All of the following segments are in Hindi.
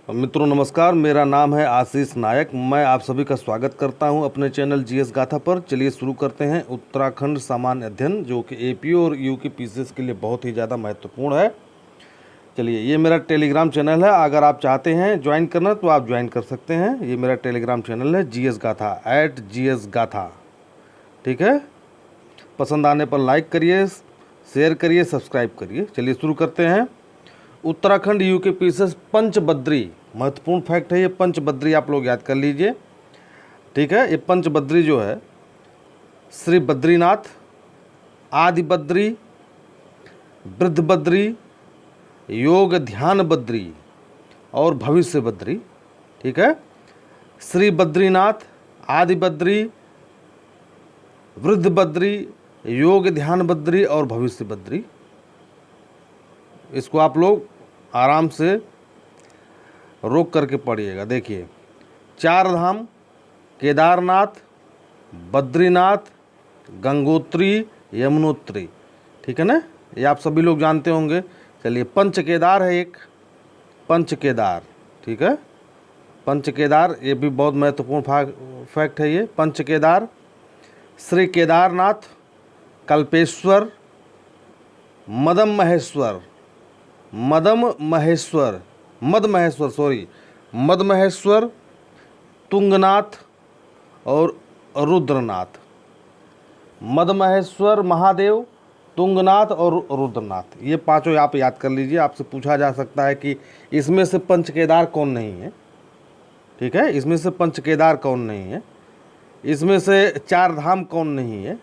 मित्रों नमस्कार, मेरा नाम है आशीष नायक। मैं आप सभी का स्वागत करता हूं अपने चैनल जीएस गाथा पर। चलिए शुरू करते हैं। उत्तराखंड सामान्य अध्ययन जो कि एपी और यू के पीसीएस के लिए बहुत ही ज़्यादा महत्वपूर्ण है। चलिए, ये मेरा टेलीग्राम चैनल है। अगर आप चाहते हैं ज्वाइन करना तो आप ज्वाइन कर सकते हैं। ये मेरा टेलीग्राम चैनल है जीएस गाथा @GS गाथा। ठीक है, पसंद आने पर लाइक करिए, शेयर करिए, सब्सक्राइब करिए। चलिए शुरू करते हैं। उत्तराखंड यू के पीसीएस पंचबद्री, महत्वपूर्ण फैक्ट है ये। पंचबद्री आप लोग याद कर लीजिए। ठीक है, ये पंचबद्री जो है श्री बद्रीनाथ, आदि बद्री, वृद्ध बद्री, योग ध्यान बद्री और भविष्य बद्री। ठीक है, श्री बद्रीनाथ, आदि बद्री, वृद्ध बद्री, योग ध्यान बद्री और भविष्य बद्री। इसको आप लोग आराम से रोक करके पढ़िएगा। देखिए, चार धाम केदारनाथ, बद्रीनाथ, गंगोत्री, यमुनोत्री। ठीक है ना, ये आप सभी लोग जानते होंगे। चलिए, पंच केदार है एक, पंच केदार। ठीक है, पंच केदार ये भी बहुत महत्वपूर्ण फैक्ट है ये। पंच केदार श्री केदारनाथ, कल्पेश्वर, मदम महेश्वर, मद महेश्वर, तुंगनाथ और रुद्रनाथ। मद महेश्वर महादेव, तुंगनाथ और रुद्रनाथ, ये पांचों आप याद कर लीजिए। आपसे पूछा जा सकता है कि इसमें से पंच केदार कौन नहीं है। ठीक है, इसमें से पंच केदार कौन नहीं है, इसमें से चार धाम कौन नहीं है।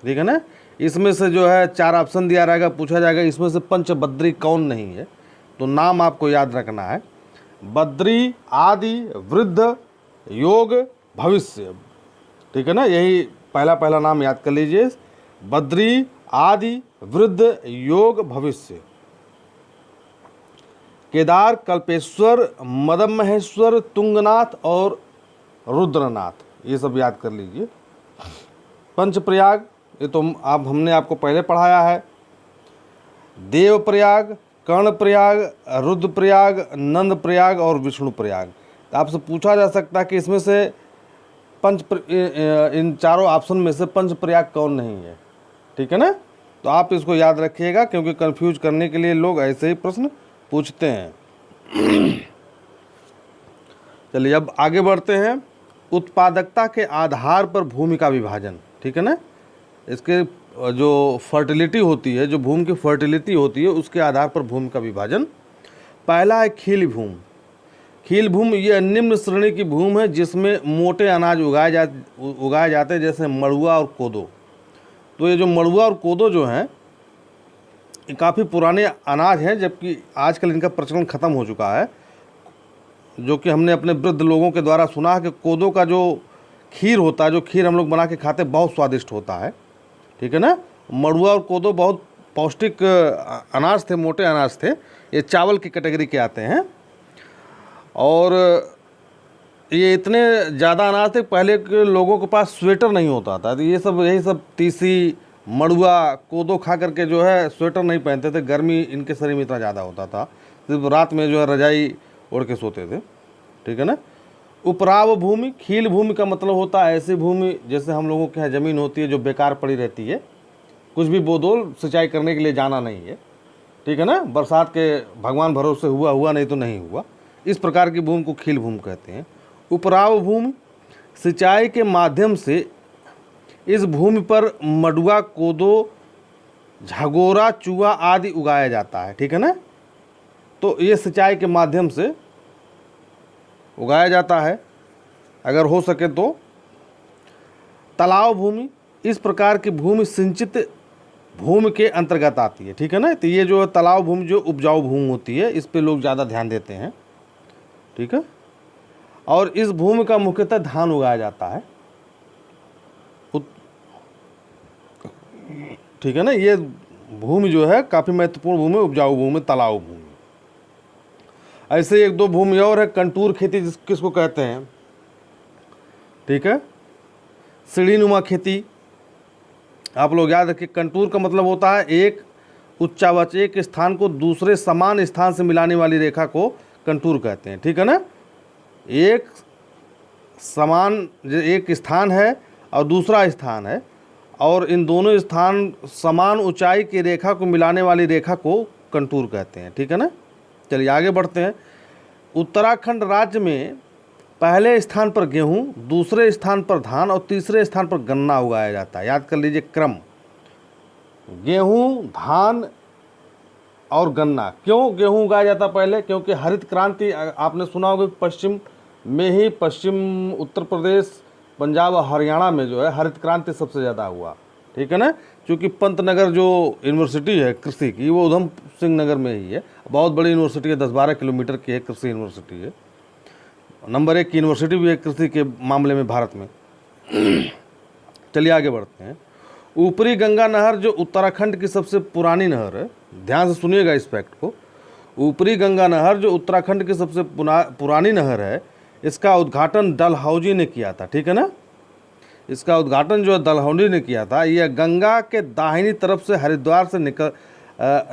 ठीक है ना, इसमें से जो है चार ऑप्शन दिया रहेगा, पूछा जाएगा इसमें से पंचबद्री कौन नहीं है। तो नाम आपको याद रखना है, बद्री, आदि, वृद्ध, योग, भविष्य। ठीक है ना, यही पहला नाम याद कर लीजिए। बद्री, आदि, वृद्ध, योग, भविष्य। केदार, कल्पेश्वर, मदम महेश्वर, तुंगनाथ और रुद्रनाथ, ये सब याद कर लीजिए। पंचप्रयाग, ये तो हमने आपको पहले पढ़ाया है। देवप्रयाग, कर्णप्रयाग, रुद्रप्रयाग, नंदप्रयाग और विष्णुप्रयाग। तो आपसे पूछा जा सकता है कि इसमें से इन चारों ऑप्शन में से पंचप्रयाग कौन नहीं है। ठीक है ना, तो आप इसको याद रखिएगा, क्योंकि कंफ्यूज करने के लिए लोग ऐसे ही प्रश्न पूछते हैं। चलिए, अब आगे बढ़ते हैं। उत्पादकता के आधार पर भूमि का विभाजन। ठीक है ना, इसके जो फर्टिलिटी होती है, जो भूमि की फर्टिलिटी होती है, उसके आधार पर भूमि का विभाजन। पहला है खील भूमि। खील भूमि ये निम्न श्रेणी की भूमि है जिसमें मोटे अनाज उगाए जाते हैं, जैसे मड़ुआ और कोदो। तो ये जो मड़ुआ और कोदो जो हैं, ये काफ़ी पुराने अनाज हैं, जबकि आजकल इनका प्रचलन ख़त्म हो चुका है। जो कि हमने अपने वृद्ध लोगों के द्वारा सुना है कि कोदो का जो खीर होता है, जो खीर हम लोग बना के खाते हैं, बहुत स्वादिष्ट होता है। ठीक है ना, मड़ुआ और कोदो बहुत पौष्टिक अनाज थे, मोटे अनाज थे। ये चावल की कैटेगरी के आते हैं और ये इतने ज़्यादा अनाज थे, पहले के लोगों के पास स्वेटर नहीं होता था। तो यही सब तीसी, मड़ुआ, कोदो खा करके जो है स्वेटर नहीं पहनते थे। गर्मी इनके शरीर में इतना ज़्यादा होता था, सिर्फ रात में जो है रजाई ओढ़ के सोते थे। ठीक है ना। उपराव भूमि, खील भूमि का मतलब होता है ऐसी भूमि जैसे हम लोगों के यहाँ ज़मीन होती है जो बेकार पड़ी रहती है, कुछ भी बोदोल सिंचाई करने के लिए जाना नहीं है। ठीक है ना, बरसात के भगवान भरोसे हुआ नहीं तो नहीं हुआ, इस प्रकार की भूमि को खील भूमि कहते हैं। उपराव भूमि, सिंचाई के माध्यम से इस भूमि पर मडुआ, कोदो, झगोरा, चूहा आदि उगाया जाता है। ठीक है ना, तो ये सिंचाई के माध्यम से उगाया जाता है अगर हो सके तो। तालाब भूमि, इस प्रकार की भूमि सिंचित भूमि के अंतर्गत आती है। ठीक है ना, तो ये जो तालाब भूमि जो उपजाऊ भूमि होती है, इस पे लोग ज़्यादा ध्यान देते हैं। ठीक है, और इस भूमि का मुख्यतः धान उगाया जाता है। ठीक है ना, ये भूमि जो है काफ़ी महत्वपूर्ण भूमि, उपजाऊ भूमि, तालाब भूमि। ऐसे एक दो भूमि और है, कंटूर खेती किसको कहते हैं। ठीक है, सीढ़ीनुमा खेती आप लोग याद रखिए। कंटूर का मतलब होता है एक उच्चावच, एक स्थान को दूसरे समान स्थान से मिलाने वाली रेखा को कंटूर कहते हैं, ठीक है ना। एक समान एक स्थान है और दूसरा स्थान है, और इन दोनों स्थान समान ऊंचाई की रेखा को मिलाने वाली रेखा को कंटूर कहते हैं, ठीक है ना। चलिए आगे बढ़ते हैं। उत्तराखंड राज्य में पहले स्थान पर गेहूं, दूसरे स्थान पर धान और तीसरे स्थान पर गन्ना उगाया जाता है। याद कर लीजिए क्रम, गेहूं, धान और गन्ना। क्यों गेहूं उगाया जाता पहले? क्योंकि हरित क्रांति आपने सुना होगा पश्चिम में ही, पश्चिम उत्तर प्रदेश, पंजाब और हरियाणा में जो है हरित क्रांति सबसे ज़्यादा हुआ, ठीक है ना। क्योंकि पंतनगर जो यूनिवर्सिटी है कृषि की, वो उधम सिंह नगर में ही है। बहुत बड़ी यूनिवर्सिटी है, 10-12 किलोमीटर की है, कृषि यूनिवर्सिटी है। नंबर 1 की यूनिवर्सिटी भी है कृषि के मामले में भारत में। चलिए आगे बढ़ते हैं। ऊपरी गंगा नहर जो उत्तराखंड की सबसे पुरानी नहर है, ध्यान से सुनिएगा इस फैक्ट को। ऊपरी गंगा नहर जो उत्तराखंड की सबसे पुरानी नहर है, इसका उद्घाटन डलहौजी ने किया था, ठीक है ना। इसका उद्घाटन जो है डलहौजी ने किया था। यह गंगा के दाहिनी तरफ से हरिद्वार से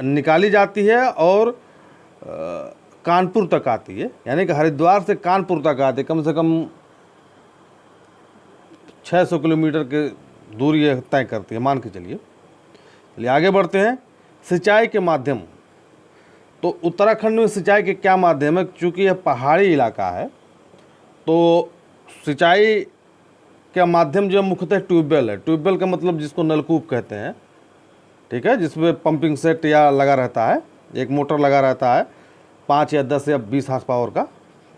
निकाली जाती है और कानपुर तक आती है। यानी कि हरिद्वार से कानपुर तक आती है, कम से कम 600 किलोमीटर के दूरी तय करती है, मान के चलिए। चलिए आगे बढ़ते हैं। सिंचाई के माध्यम, तो उत्तराखंड में सिंचाई के क्या माध्यम है? चूँकि यह पहाड़ी इलाका है, तो सिंचाई का माध्यम जो मुख्यतः ट्यूबवेल है। ट्यूबवेल का मतलब जिसको नलकूप कहते हैं, ठीक है, जिसमें पंपिंग सेट या लगा रहता है, एक मोटर लगा रहता है 5 या 10 या 20 हार्स पावर का,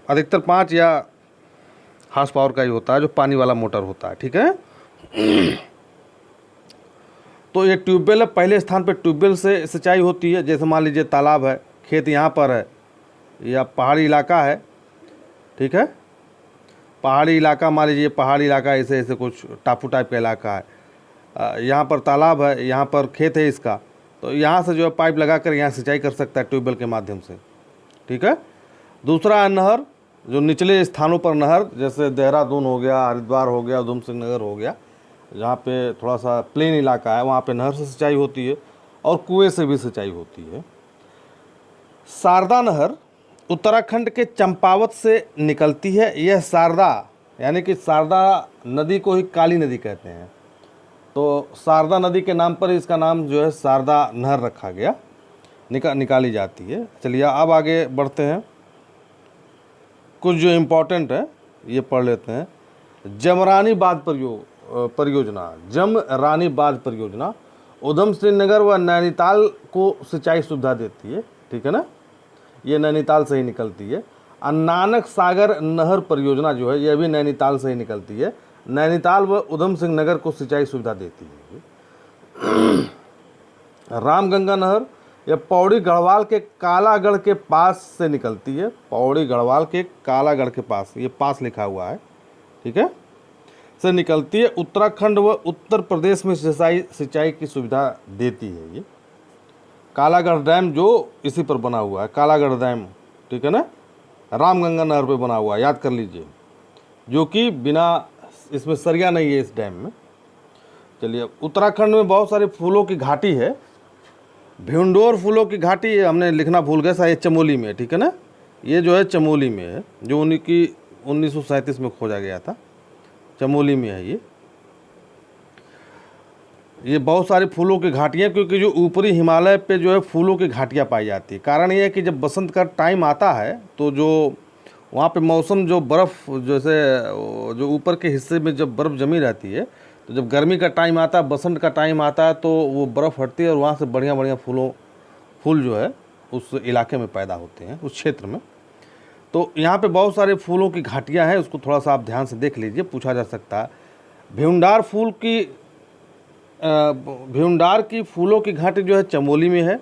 अधिकतर 5 या हार्स पावर का ही होता है, जो पानी वाला मोटर होता है, ठीक है। तो ये ट्यूबवेल है, पहले स्थान पर ट्यूबवेल से सिंचाई होती है। जैसे मान लीजिए तालाब है, खेत यहाँ पर है, या पहाड़ी इलाका है, ठीक है, पहाड़ी इलाका, मान लीजिए पहाड़ी इलाका, ऐसे ऐसे कुछ टापू टाइप का इलाका है, यहाँ पर तालाब है, यहाँ पर खेत है इसका, तो यहाँ से जो है पाइप लगा कर यहाँ सिंचाई कर सकता है ट्यूबवेल के माध्यम से, ठीक है। दूसरा है नहर, जो निचले स्थानों पर नहर, जैसे देहरादून हो गया, हरिद्वार हो गया, उधम सिंह नगर हो गया, जहाँ पे थोड़ा सा प्लेन इलाका है, वहाँ पे नहर से सिंचाई होती है और कुएं से भी सिंचाई होती है। शारदा नहर उत्तराखंड के चंपावत से निकलती है। यह शारदा, यानी कि शारदा नदी को ही काली नदी कहते हैं, तो शारदा नदी के नाम पर इसका नाम जो है शारदा नहर रखा गया, निकाली जाती है। चलिए अब आगे बढ़ते हैं। कुछ जो इम्पोर्टेंट है ये पढ़ लेते हैं। जमरानी बांध परियोजना, जमरानी बांध परियोजना उधम सिंह नगर व नैनीताल को सिंचाई सुविधा देती है, ठीक है ना, ये नैनीताल से ही निकलती है। और नानक सागर नहर परियोजना जो है, यह भी नैनीताल से ही निकलती है, नैनीताल व उधम सिंह नगर को सिंचाई सुविधा देती है। रामगंगा नहर, यह पौड़ी गढ़वाल के कालागढ़ के पास से निकलती है, पौड़ी गढ़वाल के कालागढ़ के पास, ये पास लिखा हुआ है, ठीक है, से निकलती है। उत्तराखंड व उत्तर प्रदेश में सिंचाई की सुविधा देती है ये। कालागढ़ डैम जो इसी पर बना हुआ है, कालागढ़ डैम, ठीक है ना, रामगंगा नहर पे बना हुआ है, याद कर लीजिए, जो कि बिना इसमें सरिया नहीं है इस डैम में। चलिए, उत्तराखंड में बहुत सारे फूलों की घाटी है। भिंडोर फूलों की घाटी हमने लिखना भूल गए, शायद चमोली में, ठीक है ना, ये जो है चमोली में है, जो 1937 में खोजा गया था, चमोली में है ये बहुत सारी फूलों की घाटियाँ, क्योंकि जो ऊपरी हिमालय पे जो है फूलों की घाटियाँ पाई जाती है। कारण ये है कि जब बसंत का टाइम आता है तो जो वहाँ पे मौसम, जो बर्फ़, जैसे जो ऊपर के हिस्से में जब बर्फ़ जमी रहती है, तो जब गर्मी का टाइम आता है, बसंत का टाइम आता है, तो वो बर्फ़ हटती है और वहाँ से बढ़िया बढ़िया फूल जो है उस इलाके में पैदा होते हैं, उस क्षेत्र में। तो यहाँ पे बहुत सारे फूलों की घाटियाँ हैं, उसको थोड़ा सा आप ध्यान से देख लीजिए, पूछा जा सकता है। भिंडार की फूलों की घाटी जो है चमोली में है।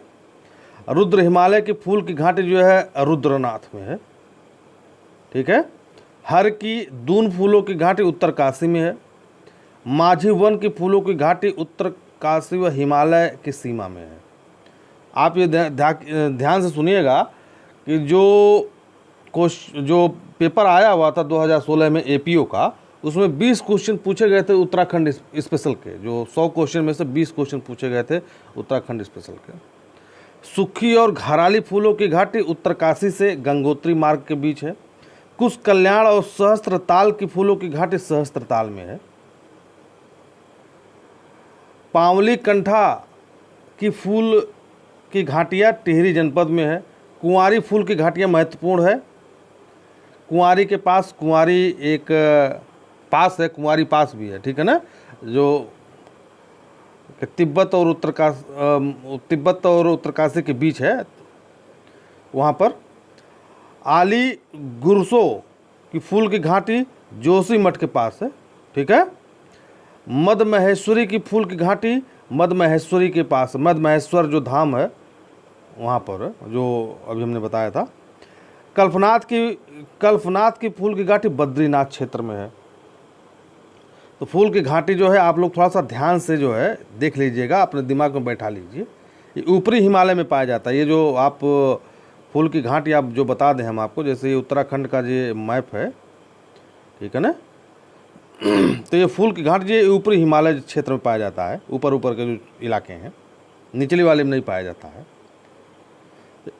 रुद्र हिमालय की फूल की घाटी जो है रुद्रनाथ में है, ठीक है। हर की दून फूलों की घाटी उत्तरकाशी में है। माझी वन की फूलों की घाटी उत्तरकाशी व हिमालय की सीमा में है। आप ये ध्यान से सुनिएगा कि जो पेपर आया हुआ था 2016 में एपीओ का, उसमें 20 क्वेश्चन पूछे गए थे उत्तराखंड स्पेशल के। जो 100 क्वेश्चन में से 20 क्वेश्चन पूछे गए थे उत्तराखंड स्पेशल के। सुखी और घराली फूलों की घाटी उत्तरकाशी से गंगोत्री मार्ग के बीच है। कुश कल्याण और सहस्त्रताल की फूलों की घाटी सहस्त्रताल में है। पावली कंठा की फूल की घाटियाँ टिहरी जनपद में है। कुंवारी फूल की घाटियाँ महत्वपूर्ण है। कुंवारी के पास कुंवारी एक पास है, कुंवारी पास भी है, ठीक है ना, जो तिब्बत और उत्तरकाशी के बीच है। वहाँ पर आली गुरसो की फूल की घाटी जोशी मठ के पास है, ठीक है। मद महेश्वरी की फूल की घाटी मद महेश्वरी के पास, मद महेश्वर जो धाम है वहाँ पर, जो अभी हमने बताया था। कल्पनाथ की फूल की घाटी बद्रीनाथ क्षेत्र में है। तो फूल की घाटी जो है आप लोग थोड़ा सा ध्यान से जो है देख लीजिएगा, अपने दिमाग में बैठा लीजिए। ये ऊपरी हिमालय में पाया जाता है। ये जो आप फूल की घाटी आप जो बता दें हम आपको, जैसे ये उत्तराखंड का ये मैप है, ठीक है ना, तो ये फूल की घाटी ये ऊपरी हिमालय क्षेत्र में पाया जाता है। ऊपर के जो इलाके हैं, निचली वाले में नहीं पाया जाता है।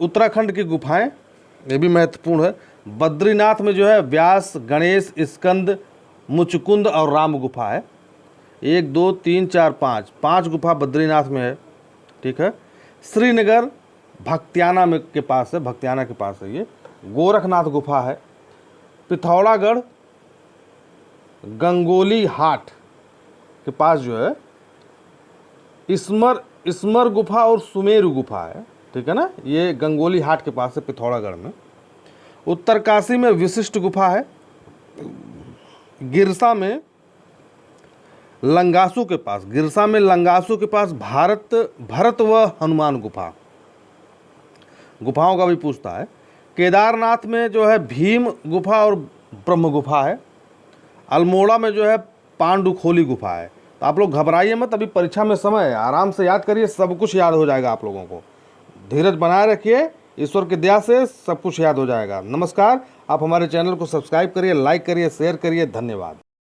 उत्तराखंड की गुफाएं ये भी महत्वपूर्ण है। बद्रीनाथ में जो है व्यास, गणेश, स्कंद, मुचकुंद और राम गुफा है। 1 2 3 4 5 गुफा बद्रीनाथ में है, ठीक है। श्रीनगर भक्तियाना में के पास है, भक्तियाना के पास है ये। गोरखनाथ गुफा है। पिथौरागढ़ गंगोली हाट के पास जो है इसमर गुफा और सुमेरु गुफा है, ठीक है ना। ये गंगोली हाट के पास है पिथौरागढ़ में। उत्तरकाशी में विशिष्ट गुफा है। गिरसा में लंगासू के पास भरत व हनुमान गुफाओं का भी पूछता है। केदारनाथ में जो है भीम गुफा और ब्रह्म गुफा है। अल्मोड़ा में जो है पांडुखोली गुफा है। तो आप लोग घबराइए मत, अभी परीक्षा में समय है, आराम से याद करिए, सब कुछ याद हो जाएगा आप लोगों को। धीरज बनाए रखिए, ईश्वर की दया से सब कुछ याद हो जाएगा। नमस्कार, आप हमारे चैनल को सब्सक्राइब करिए, लाइक करिए, शेयर करिए। धन्यवाद।